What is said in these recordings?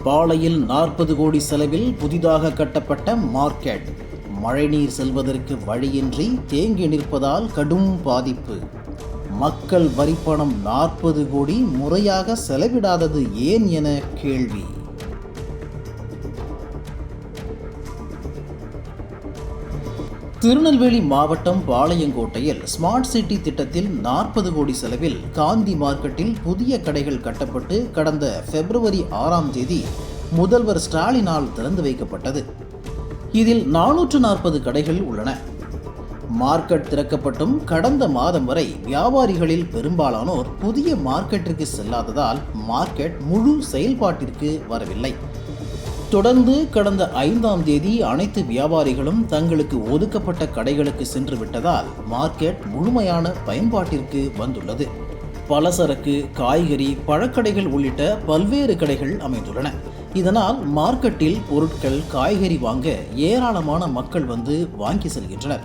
பாளையில் 40 கோடி செலவில் புதிதாக கட்டப்பட்ட மார்க்கெட் மழைநீர் செல்வதற்கு வழியின்றி தேங்கி நிற்பதால் கடும் பாதிப்பு. மக்கள் வரிப்பணம் 40 கோடி முறையாக செலவிடாதது ஏன் என கேள்வி. திருநெல்வேலி மாவட்டம் பாளையங்கோட்டையில் ஸ்மார்ட் சிட்டி திட்டத்தில் 40 கோடி செலவில் காந்தி மார்க்கெட்டில் புதிய கடைகள் கட்டப்பட்டு கடந்த பிப்ரவரி 6ஆம் தேதி முதல்வர் ஸ்டாலினால் திறந்து வைக்கப்பட்டது. இதில் 440 கடைகள் உள்ளன. மார்க்கெட் திறக்கப்பட்டும் கடந்த மாதம் வரை வியாபாரிகளில் பெரும்பாலானோர் புதிய மார்க்கெட்டிற்கு செல்லாததால் மார்க்கெட் முழு செயல்பாட்டிற்கு வரவில்லை. தொடர்ந்து கடந்த 5ஆம் தேதி அனைத்து வியாபாரிகளும் தங்களுக்கு ஒதுக்கப்பட்ட கடைகளுக்கு சென்று விட்டதால் மார்க்கெட் முழுமையான பயன்பாட்டிற்கு வந்துள்ளது. பலசரக்கு, காய்கறி, பழக்கடைகள் உள்ளிட்ட பல்வேறு கடைகள் அமைந்துள்ளன. இதனால் மார்க்கெட்டில் பொருட்கள், காய்கறி வாங்க ஏராளமான மக்கள் வந்து வாங்கி செல்கின்றனர்.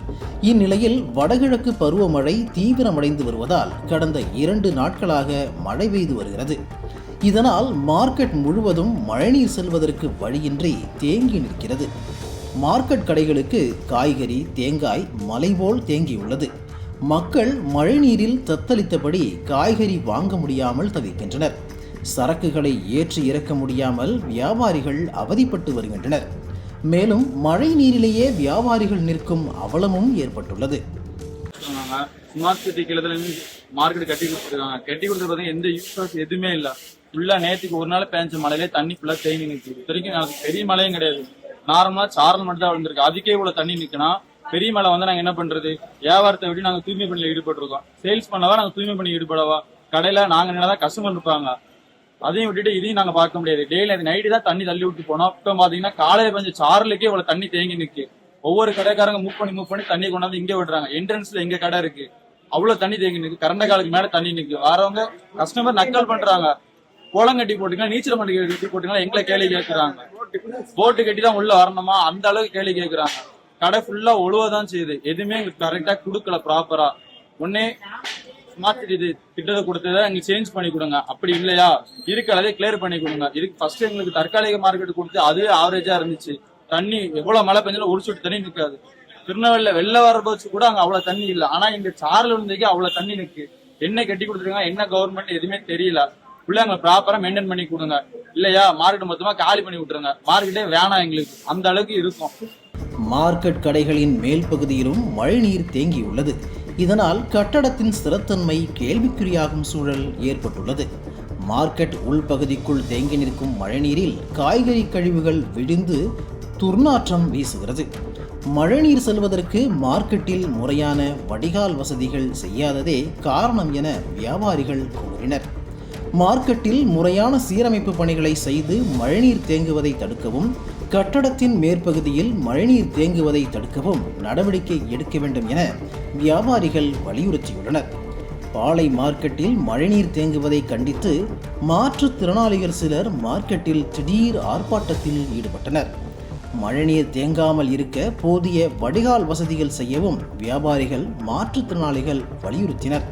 இந்நிலையில் வடகிழக்கு பருவமழை தீவிரமடைந்து வருவதால் கடந்த 2 நாட்களாக மழை பெய்து வருகிறது. இதனால் மார்க்கெட் முழுவதும் மழைநீர் செல்வதற்கு வழியின்றி தேங்கி நிற்கிறது. மார்க்கெட் கடைகளுக்கு காய்கறி, தேங்காய் மலை போல் தேங்கியுள்ளது. மக்கள் மழைநீரில் தத்தளித்தபடி காய்கறி வாங்க முடியாமல் தவிக்கின்றனர். சரக்குகளை ஏற்றி இறக்க முடியாமல் வியாபாரிகள் அவதிப்பட்டு வருகின்றனர். மேலும் மழை நீரிலேயே வியாபாரிகள் நிற்கும் அவலமும் ஏற்பட்டுள்ளது. ஸ்மார்ட் சிட்டி கிளத்துல மார்க்கெட் கட்டி கொடுத்துருக்காங்க. கட்டி கொடுத்துருப்பது எந்த யூஸ் எதுவுமே இல்லை. ஃபுல்லா நேற்றுக்கு ஒரு நாள் பேஞ்ச மழையிலே தண்ணி ஃபுல்லா தேங்கி நிற்குது. இது வரைக்கும் எனக்கு பெரிய மழையும் கிடையாது. நார்மலா சாரல் மட்டும் தான் விழுந்திருக்கு. அதுக்கே இவ்வளவு தண்ணி நிற்குனா பெரிய மழை வந்து நாங்க என்ன பண்றது? வியாபாரத்தை விட்டு நாங்க தூய்மை பணியில ஈடுபட்டிருக்கோம். சேல்ஸ் பண்ணவா நாங்க தூய்மை பண்ணி ஈடுபடவா? கடையில நாங்க என்னதான் கஸ்டமர் இருப்பாங்க, அதையும் விட்டுட்டு இதையும் நாங்க பார்க்க முடியாது. டெய்லி நைட்டு தான் தண்ணி தள்ளி விட்டு போனோம். இப்போ பாத்தீங்கன்னா காலையில கொஞ்சம் சாரலுக்கே இவ்வளவு தண்ணி தேங்கி நிற்கு. ஒவ்வொரு கடைக்காரங்க மூவ் பண்ணி தண்ணி கொண்டாந்து இங்கே விடுறாங்க. என்ட்ரன்ஸ்ல எங்க கடை இருக்கு, அவ்வளவு தண்ணி தேங்கி நிற்கு. கரண்ட காலுக்கு மேல தண்ணி நிற்கு. வரவங்க கஸ்டமர் நக்கல் பண்றாங்க. கோலம் கட்டி போட்டுக்கலாம், நீச்சல் மண்டி கட்டி போட்டுக்கலாம், எங்களை கேள்வி கேட்கறாங்க. போட்டு கட்டி தான் உள்ள வரணுமா, அந்த அளவுக்கு கேள்வி கேட்கறாங்க. கடை ஃபுல்லா ஒழுவதான் செய்யுது. எதுவுமே எங்களுக்கு கரெக்டா கொடுக்கல ப்ராப்பரா. ஒன்னே ஸ்மார்ட் சிட்டி திட்டத்தை கொடுத்ததை எங்களுக்கு சேஞ்ச் பண்ணி கொடுங்க. அப்படி இல்லையா இருக்கிறதே கிளியர் பண்ணி கொடுங்க. இதுக்கு ஃபர்ஸ்ட் எங்களுக்கு தற்காலிக மார்க்கெட் கொடுத்து அதுவே ஆவரேஜா இருந்துச்சு. தண்ணி எவ்வளவு மழை பெஞ்சாலும் ஒரு சொட்டு தண்ணி நிற்காது. திருநெல்வேலியில வெள்ள வரப்போச்சு கூட அங்க அவ்வளவு தண்ணி இல்லை. ஆனா இங்க சாரல் விழுந்ததுக்கு அவ்வளவு தண்ணி நிற்கு. என்ன கட்டி கொடுத்துருக்காங்க, என்ன கவர்மெண்ட் எதுவுமே தெரியல. பிள்ளைங்க ப்ராப்பரா மெயின்டைன் பண்ணி கொடுங்க. இல்லையா மார்க்கெட் மொத்தமா காலி பண்ணி விட்டுருங்க. மார்க்கெட்டே வேணாம் எங்களுக்கு, அந்த அளவுக்கு இருக்கும். மார்க்கெட் கடைகளின் மேல் பகுதியிலும் மழைநீர் தேங்கியுள்ளது. இதனால் கட்டடத்தின் ஸ்திரத்தன்மை கேள்விக்குறியாகும் சூழல் ஏற்பட்டுள்ளது. மார்க்கெட் உள்பகுதிக்குள் தேங்கி நிற்கும் மழைநீரில் காய்கறி கழிவுகள் விடிந்து துர்நாற்றம் வீசுகிறது. மழைநீர் செல்வதற்கு மார்க்கெட்டில் முறையான வடிகால் வசதிகள் செய்யாததே காரணம் என வியாபாரிகள் கூறினர். மார்க்கெட்டில் முறையான சீரமைப்பு பணிகளை செய்து மழைநீர் தேங்குவதை தடுக்கவும், கட்டடத்தின் மேற்பகுதியில் மழைநீர் தேங்குவதை தடுக்கவும் நடவடிக்கை எடுக்க வேண்டும் என வியாபாரிகள் வலியுறுத்தியுள்ளனர். பாளை மார்க்கெட்டில் மழைநீர் தேங்குவதை கண்டித்து மாற்றுத்திறனாளிகள் சிலர் மார்க்கெட்டில் திடீர் ஆர்ப்பாட்டத்தில் ஈடுபட்டனர். மழைநீர் தேங்காமல் இருக்க போதிய வடிகால் வசதிகள் செய்யவும் வியாபாரிகள், மாற்றுத்திறனாளிகள் வலியுறுத்தினர்.